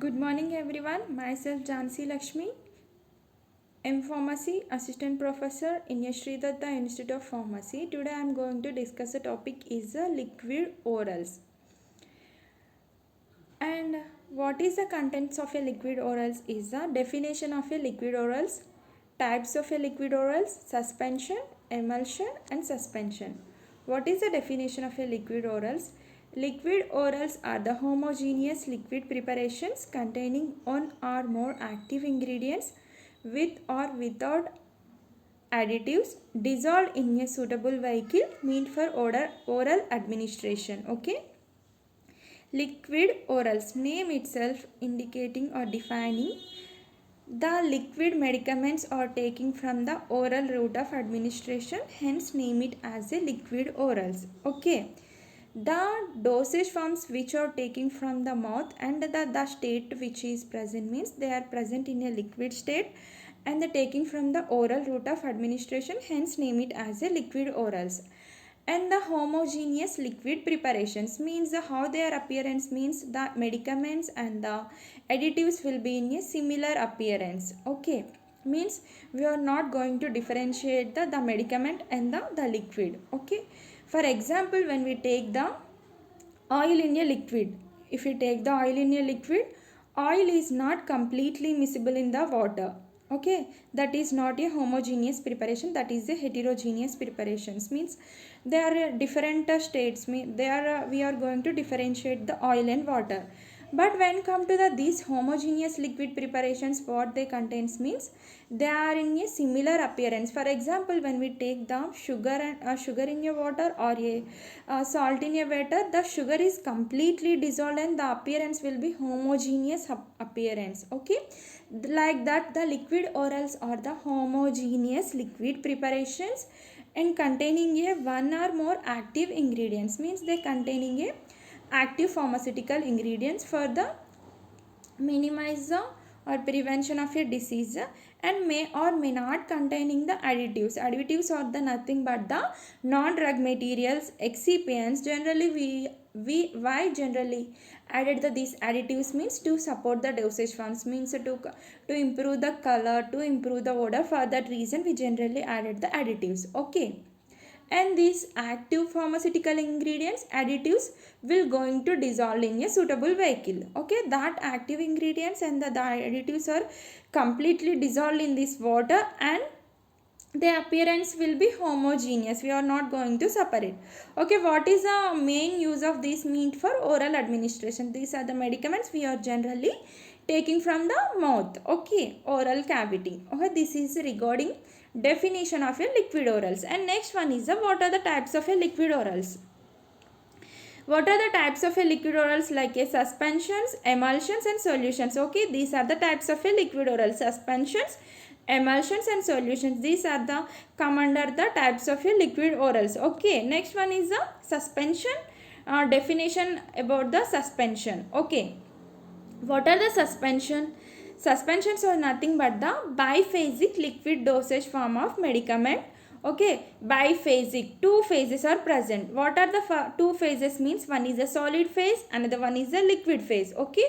Good morning everyone. Myself Jansi Lakshmi, M Pharmacy Assistant Professor in Sri Datta Institute of Pharmacy. Today I am going to discuss the topic is liquid orals. And what is the contents of a liquid orals is the definition of a liquid orals, types of a liquid orals, suspension, emulsion and suspension. What is the definition of a liquid orals? Liquid orals are the homogeneous liquid preparations containing one or more active ingredients with or without additives dissolved in a suitable vehicle meant for oral administration. Okay. Liquid orals, name itself indicating or defining the liquid medicaments are taken from the oral route of administration, hence name it as a liquid orals. Okay. The dosage forms which are taken from the mouth and the state which is present means they are present in a liquid state and the taking from the oral route of administration, hence name it as a liquid orals. And the homogeneous liquid preparations means how their appearance means the medicaments and the additives will be in a similar appearance. Okay, means we are not going to differentiate the medicament and the liquid. Okay, for example, when we take the oil in a liquid, if we take the oil in a liquid, oil is not completely miscible in the water. Okay, that is not a homogeneous preparation, that is a heterogeneous preparations, means they are different states, they are we are going to differentiate the oil and water. But when come to these homogeneous liquid preparations, what they contains means they are in a similar appearance. For example, when we take the sugar and sugar in a water or a salt in a water, the sugar is completely dissolved and the appearance will be homogeneous appearance. Okay, like that the liquid orals are the homogeneous liquid preparations and containing a one or more active ingredients, means they containing a active pharmaceutical ingredients for the minimize the or prevention of a disease and may or may not containing the additives. Additives are the nothing but the non-drug materials, excipients. Generally we why generally added these additives means to support the dosage forms, means to improve the color, to improve the odor. For that reason we generally added the additives. Okay, and these active pharmaceutical ingredients additives will going to dissolve in a suitable vehicle. Okay, that active ingredients and the additives are completely dissolved in this water and the appearance will be homogeneous, we are not going to separate. Okay, what is the main use of this meant for oral administration? These are the medicaments we are generally taking from the mouth. Okay, oral cavity. Okay, this is regarding definition of a liquid orals. And next one is the what are the types of a liquid orals? What are the types of a liquid orals? Like a suspensions, emulsions and solutions. Okay, these are the types of a liquid oral: suspensions, emulsions and solutions. These are the come under the types of a liquid orals. Okay, next one is the suspension. Definition about the suspension. Okay, what are the suspension? Suspensions are nothing but the biphasic liquid dosage form of medicament. Okay, biphasic, two phases are present. What are the two phases means? One is a solid phase, another one is a liquid phase. Okay,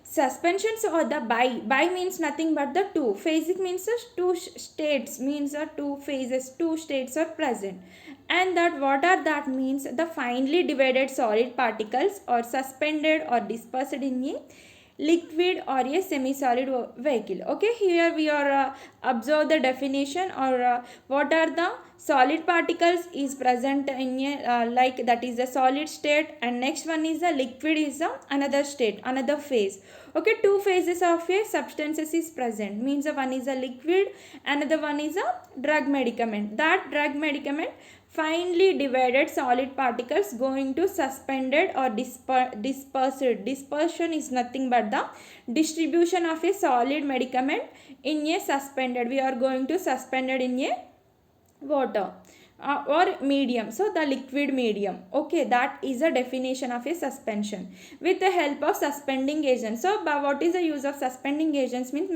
suspensions or the bi means nothing but the two. Phasic means two states, means two phases, two states are present. And that what are that means? The finely divided solid particles are suspended or dispersed in a liquid or a semi-solid vehicle. Okay, here we are observe the definition or what are the solid particles is present in a like that is the solid state, and next one is the liquid is the another state, another phase. Okay, two phases of a substances is present, means one is a liquid, another one is a drug medicament. That drug medicament finely divided solid particles going to suspended or dispersed. Dispersion is nothing but the distribution of a solid medicament in a suspended, we are going to suspended in a water or medium, so the liquid medium. Okay, that is a definition of a suspension with the help of suspending agents. So what is the use of suspending agents means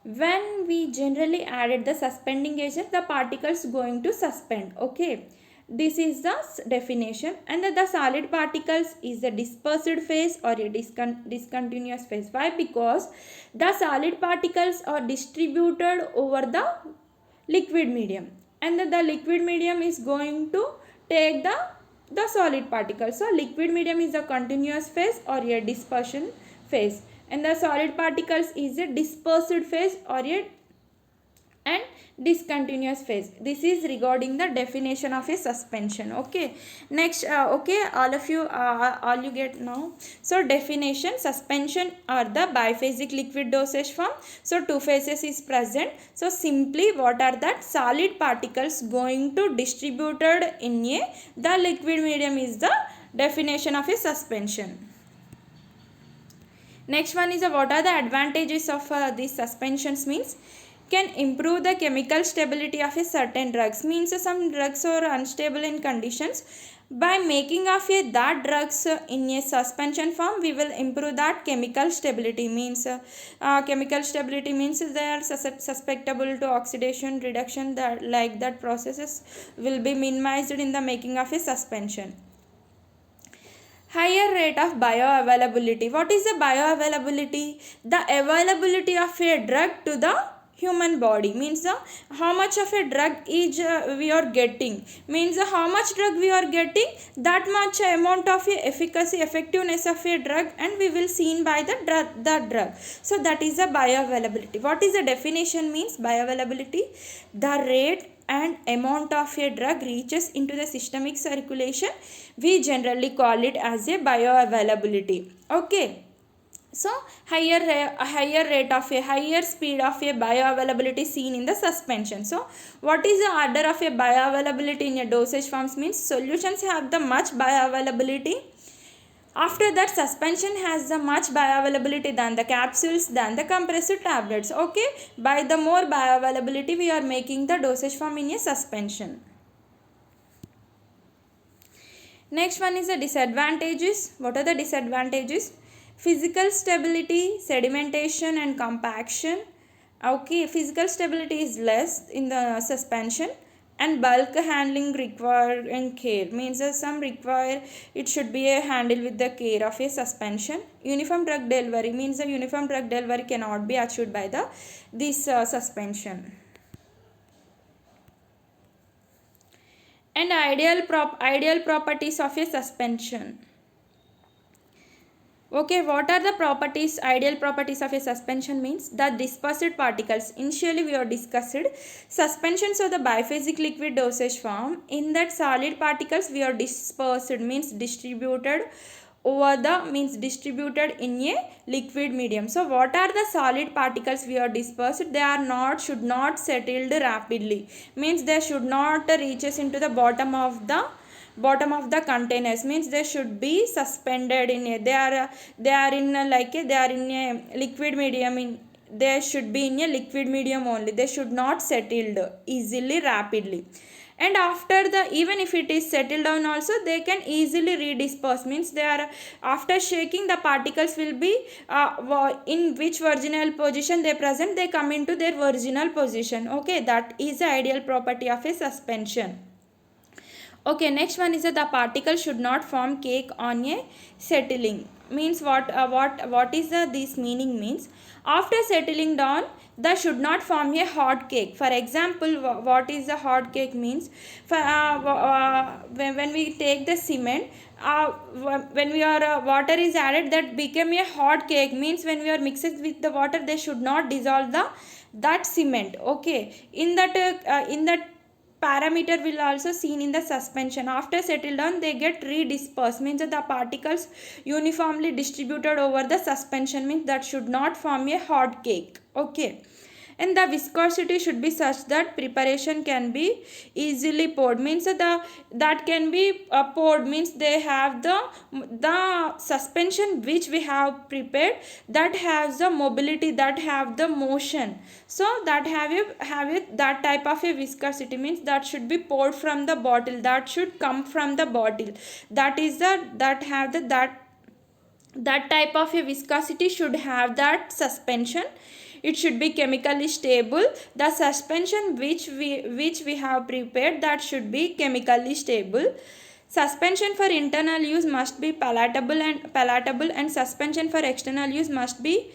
when we generally added the suspending agent, the particles going to suspend. Okay, This is the definition. And the solid particles is a dispersed phase or a discontinuous phase. Why? Because the solid particles are distributed over the liquid medium, and the liquid medium is going to take the solid particles. So liquid medium is a continuous phase or a dispersion phase, and the solid particles is a dispersed phase or a and discontinuous phase. This is regarding the definition of a suspension. Okay, next okay, all you get now. So definition: suspension are the biphasic liquid dosage form. So two phases is present. So simply what are that? Solid particles going to distributed in a the liquid medium is the definition of a suspension. Next one is what are the advantages of these suspensions? Means can improve the chemical stability of a certain drugs. Means some drugs are unstable in conditions. By making of that drugs in a suspension form, we will improve that chemical stability. Means chemical stability means they are susceptible to oxidation, reduction, that like that processes will be minimized in the making of a suspension. Higher rate of bioavailability. What is the bioavailability? The availability of a drug to the human body. Means how much of a drug is we are getting. Means how much drug we are getting, that much amount of efficacy, effectiveness of a drug, and we will seen by the drug. So that is the bioavailability. What is the definition? Means bioavailability, the rate and amount of a drug reaches into the systemic circulation, we generally call it as a bioavailability. Okay, so higher rate of a higher speed of a bioavailability seen in the suspension. So what is the order of a bioavailability in a dosage forms? Means solutions have the much bioavailability. After that, suspension has the much bioavailability than the capsules, than the compressed tablets. Okay, by the more bioavailability we are making the dosage form in a suspension. Next one is the disadvantages. What are the disadvantages? Physical stability, sedimentation and compaction. Okay, physical stability is less in the suspension, and bulk handling requiring care. Means some require it should be a handle with the care of a suspension. Uniform drug delivery means the uniform drug delivery cannot be achieved by the this suspension. And ideal properties of a suspension. Okay, what are the properties, ideal properties of a suspension? Means the dispersed particles. Initially we are discussed suspensions of the biphasic liquid dosage form. In that solid particles we are dispersed, means distributed over the, means distributed in a liquid medium. So what are the solid particles we are dispersed? They are not, should not settled rapidly. Means they should not reaches into the bottom of the containers. Means they should be suspended in a, they are in a, like a, they are in a liquid medium. In they should be in a liquid medium only. They should not settled easily rapidly. And after the, even if it is settled down also, they can easily redisperse. Means they are, after shaking, the particles will be in which virginal position they present, they come into their virginal position. Okay, that is the ideal property of a suspension. Okay, next one is that the particle should not form cake on a settling. Means what is this meaning? Means after settling down, they should not form a hot cake. For example, what is the hot cake? Means for when we take the cement, when we are water is added, that become a hot cake. Means when we are mixed with the water, they should not dissolve that cement. Okay, in that parameter will also seen in the suspension. After settle down, they get redispersed. Means that the particles uniformly distributed over the suspension. Means that should not form a hot cake. Okay, and the viscosity should be such that preparation can be easily poured. Means that can be poured. Means they have the suspension which we have prepared, that has the mobility, that have the motion. So that have that type of a viscosity. Means that should be poured from the bottle, that should come from the bottle. That is that have that type of a viscosity should have that suspension. it should be chemically stable. The suspension which we have prepared, that should be chemically stable. Suspension for internal use must be palatable and suspension for external use must be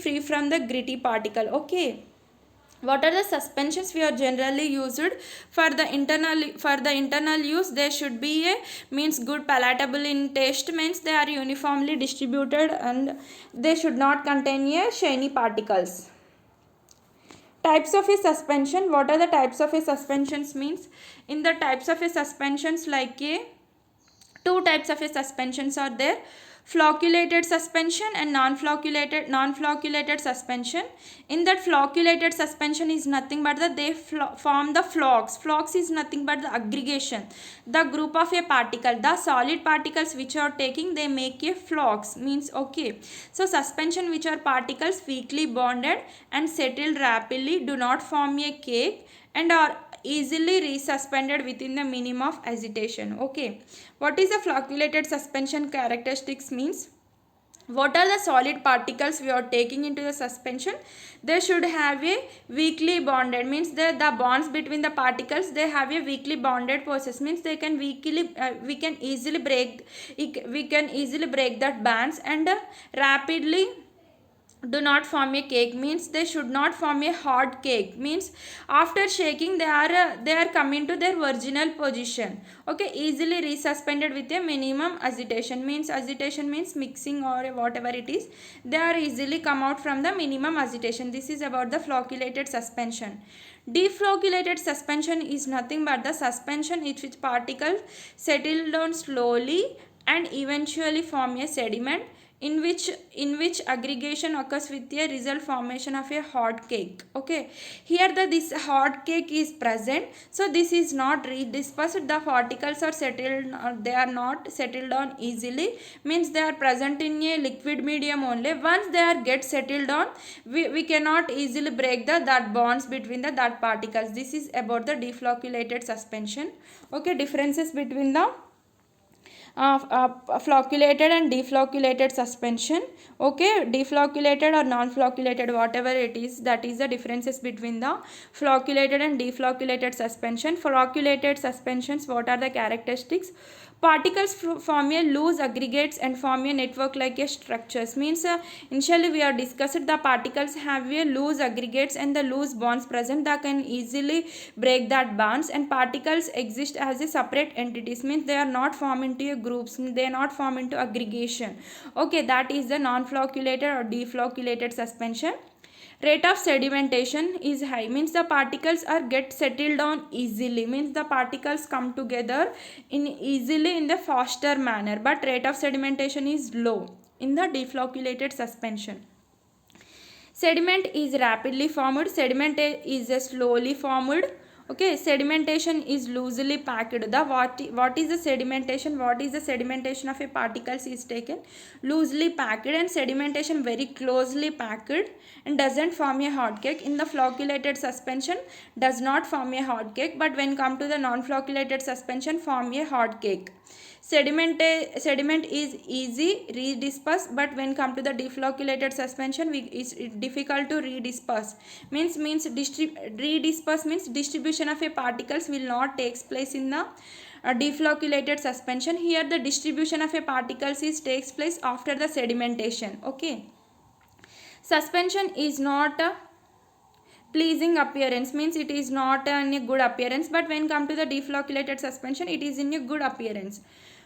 free from the gritty particle. Okay, what are the suspensions we are generally used for the internal use? There should be a means good palatable in taste, means they are uniformly distributed and they should not contain a shiny particles. Types of a suspension. What are the types of a suspensions? Means in the types of a suspensions, like a two types of a suspensions are there: flocculated suspension and non-flocculated suspension. In that flocculated suspension is nothing but they form the flocks is nothing but the aggregation, the group of a particle, the solid particles which are taking, they make a flocks, means. Okay, so suspension which are particles weakly bonded and settled rapidly, do not form a cake, and are easily resuspended within the minimum of agitation. Okay, what is a flocculated suspension characteristics? Means what are the solid particles we are taking into the suspension? They should have a weakly bonded, means the bonds between the particles, they have a weakly bonded process, means they can we can easily break that bonds, and rapidly do not form a cake, means they should not form a hard cake, means after shaking they are coming to their original position. Okay, easily resuspended with a minimum agitation, means mixing or whatever it is, they are easily come out from the minimum agitation. This is about the flocculated suspension. Deflocculated suspension is nothing but the suspension in which particles settle down slowly and eventually form a sediment, in which aggregation occurs with a result formation of a hot cake. Okay, here this hot cake is present, so this is not redispersed, the particles are settled, they are not settled down easily, means they are present in a liquid medium only. Once they are get settled down, we cannot easily break that bonds between that particles. This is about the deflocculated suspension. Okay, differences between the flocculated and deflocculated suspension. Okay, deflocculated or non-flocculated, whatever it is, that is the differences between the flocculated and deflocculated suspension. Flocculated suspensions, what are the characteristics? Particles form a loose aggregates and form a network like a structures, means initially we are discussed the particles have a loose aggregates and the loose bonds present that can easily break that bonds, and particles exist as a separate entities, means they are not formed into a groups, they are not formed into aggregation. Okay, that is the non-flocculated or deflocculated suspension. Rate of sedimentation is high, means the particles are get settled down easily, means the particles come together in easily in the faster manner, but rate of sedimentation is low in the deflocculated suspension. Sediment is rapidly formed, sediment is slowly formed. Okay, sedimentation is loosely packed. What is the sedimentation? What is the sedimentation of a particles is taken loosely packed, and sedimentation very closely packed and doesn't form a hot cake. In the flocculated suspension does not form a hot cake, but when come to the non-flocculated suspension form a hot cake. Sediment is easy redisperse, but when come to the deflocculated suspension it's difficult to redisperse, means redisperse means distribution of a particles will not takes place in the deflocculated suspension. Here the distribution of a particles takes place after the sedimentation. Okay, suspension is not a pleasing appearance, means it is not in a good appearance, but when come to the deflocculated suspension it is in a good appearance.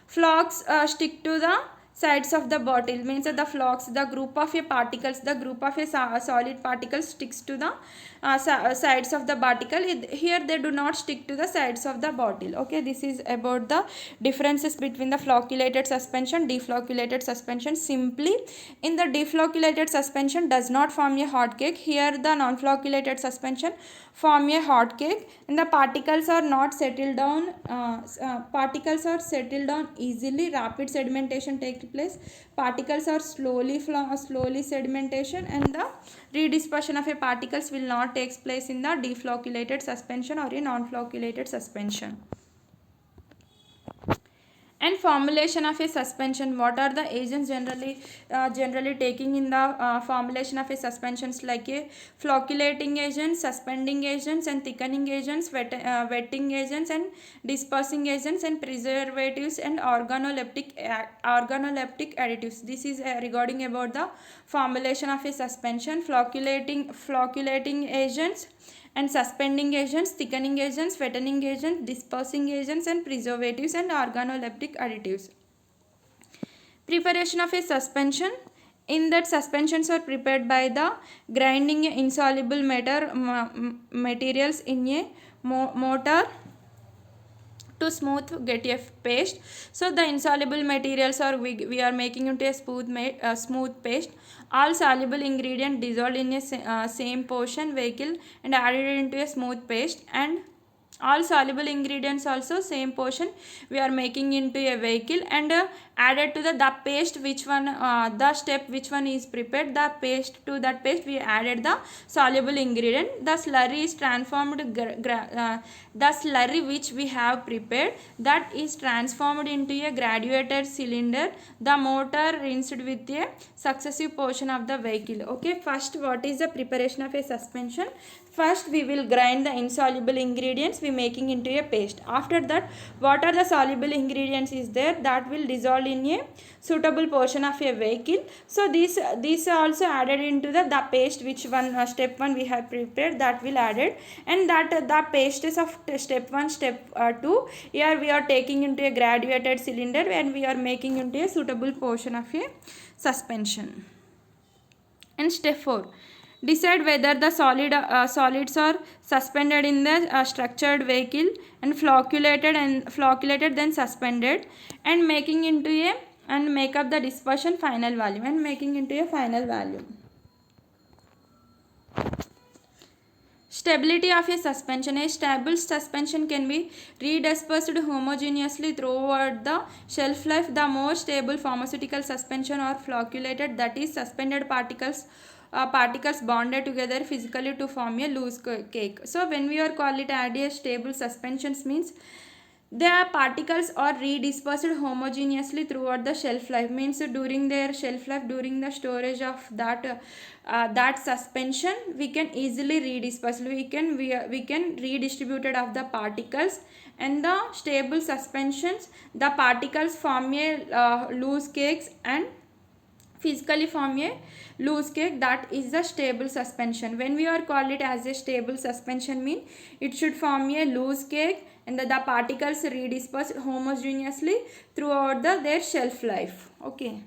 Flocks stick to the sides of the bottle, means the flocks, the group of a particles, the group of a solid particles sticks to the sides of the particle. Here they do not stick to the sides of the bottle. Okay, this is about the differences between the flocculated suspension, deflocculated suspension. Simply, in the deflocculated suspension does not form a hot cake, here the non-flocculated suspension form a hot cake, and the particles are not settled down, particles are settled down easily, rapid sedimentation takes place, particles are slowly sedimentation, and the redispersion of a particles will not takes place in the deflocculated suspension or a non-flocculated suspension. And formulation of a suspension, what are the agents generally taking in the formulation of a suspensions, like a flocculating agents, suspending agents, and thickening agents, wetting agents, and dispersing agents, and preservatives, and organoleptic additives. This is regarding about the formulation of a suspension. Flocculating agents and suspending agents, thickening agents, wetting agents, dispersing agents, and preservatives, and organoleptic additives. Preparation of a suspension. In that, suspensions are prepared by the grinding insoluble materials in a mortar to get a paste. So the insoluble materials are we are making into a smooth paste. All soluble ingredient dissolved in a same portion vehicle and added into a smooth paste, and all soluble ingredients also same portion we are making into a vehicle, and added to the paste, which one the step which one is prepared, the paste, to that paste we added the soluble ingredient. The slurry is transformed, the slurry which we have prepared, that is transformed into a graduated cylinder. The motor rinsed with a successive portion of the vehicle. Okay, first, what is the preparation of a suspension? First, we will grind the insoluble ingredients we making into a paste. After that, what are the soluble ingredients is there, that will dissolve in a suitable portion of a vehicle. So these are also added into the paste, which one step 1 we have prepared, that will added, and that the paste is of step 1, step 2. Here we are taking into a graduated cylinder and we are making into a suitable portion of a suspension. And step 4, decide whether the solids are suspended in the structured vehicle and flocculated then suspended, and making into a, and make up the dispersion final volume, and making into a final volume. Stability of a suspension. A stable suspension can be redispersed homogeneously throughout the shelf life. The more stable pharmaceutical suspension or flocculated, that is suspended particles bonded together physically to form a loose cake. So when we are call it a stable suspensions, means their particles are redispersed homogeneously throughout the shelf life, means during their shelf life, during the storage of that suspension, we can easily redisperse, we can redistributed of the particles. And the stable suspensions, the particles form a loose cakes and physically form a loose cake, that is the stable suspension. When we are call it as a stable suspension, mean it should form a loose cake and the particles redisperse homogeneously throughout their shelf life. Okay.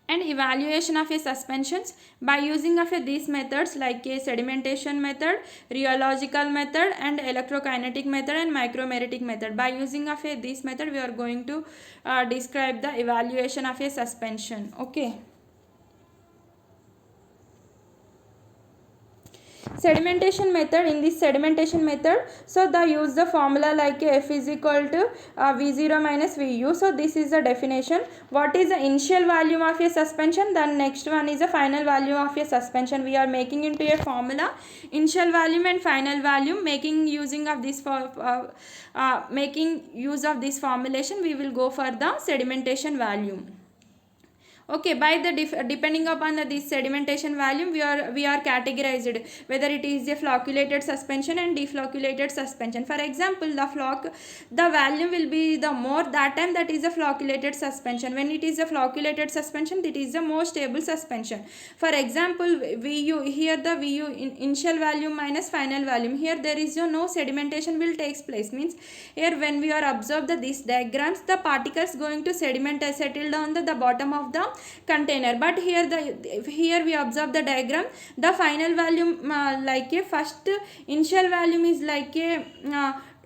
And evaluation of a suspensions by using of these methods, like a sedimentation method, rheological method, and electrokinetic method, and micromeretic method. By using of this method, we are going to describe the evaluation of a suspension. Okay. Sedimentation method. In this sedimentation method, so the use the formula like F is equal to V0 minus Vu. So this is the definition. What is the initial volume of a suspension? Then next one is the final volume of a suspension. We are making into a formula initial volume and final volume. Making using of this making use of this formulation, we will go for the sedimentation volume. Okay, by the depending upon this sedimentation volume, we are categorized whether it is a flocculated suspension and deflocculated suspension. For example, the volume will be the more, that time that is a flocculated suspension. When it is a flocculated suspension, it is the more stable suspension. For example, VU, here the VU initial volume minus final volume, here there is no sedimentation will takes place, means here when we are observe these diagrams, the particles going to sediment settle down the bottom of the container. But here we observe the diagram, the final volume like a first initial volume is like a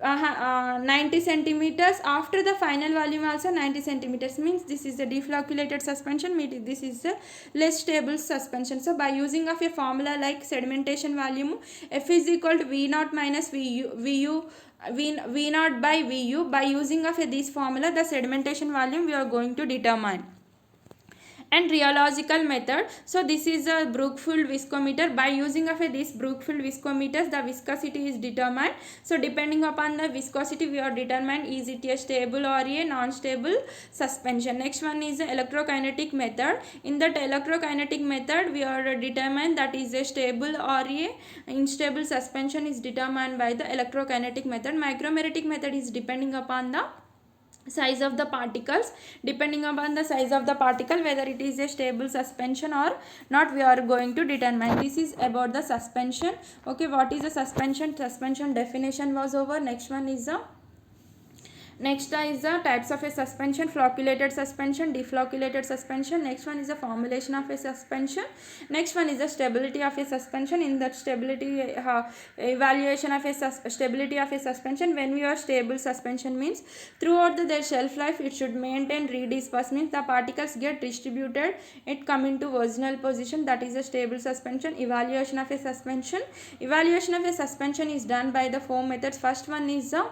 90 centimeters. After the final volume also 90 centimeters, means this is the deflocculated suspension, this is the less stable suspension. So by using of a formula like sedimentation volume, F is equal to V0 minus V0 by Vu. By using of this formula, the sedimentation volume we are going to determine. and rheological method. So this is a Brookfield viscometer. By using of this Brookfield viscometers, the viscosity is determined. So depending upon the viscosity, we are determined is it a stable or a non-stable suspension. Next one is the electrokinetic method. In that electrokinetic method, we are determined that is a stable or a unstable suspension is determined by the electrokinetic method. Micromeretic method is depending upon the size of the particles. Depending upon the size of the particle, whether it is a stable suspension or not, we are going to determine. This is about the suspension. Okay, what is a suspension? Suspension definition was over. Next is the types of a suspension: flocculated suspension, deflocculated suspension. Next one is the formulation of a suspension. Next one is the stability of a suspension. In that stability, evaluation of a stability of a suspension, when we are stable suspension means throughout their shelf life it should maintain redisperse, means the particles get distributed, it come into original position, that is a stable suspension. Evaluation of a suspension. Evaluation of a suspension is done by the four methods. First one is the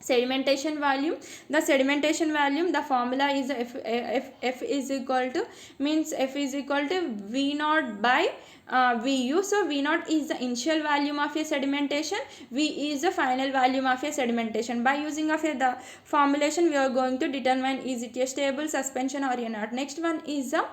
sedimentation volume. The sedimentation volume, the formula is F is equal to, means F is equal to V naught by Vu. So V naught is the initial volume of a sedimentation, V is the final volume of a sedimentation. By using of the formulation, we are going to determine is it a stable suspension or a not. Next one is the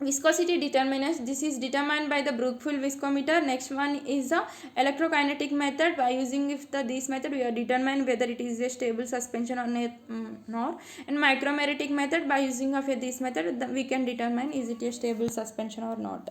viscosity determinants. This is determined by the Brookfield viscometer. Next one is the electrokinetic method. By using this method, we are determine whether it is a stable suspension or not. And micromeretic method, by using of this method, we can determine is it a stable suspension or not.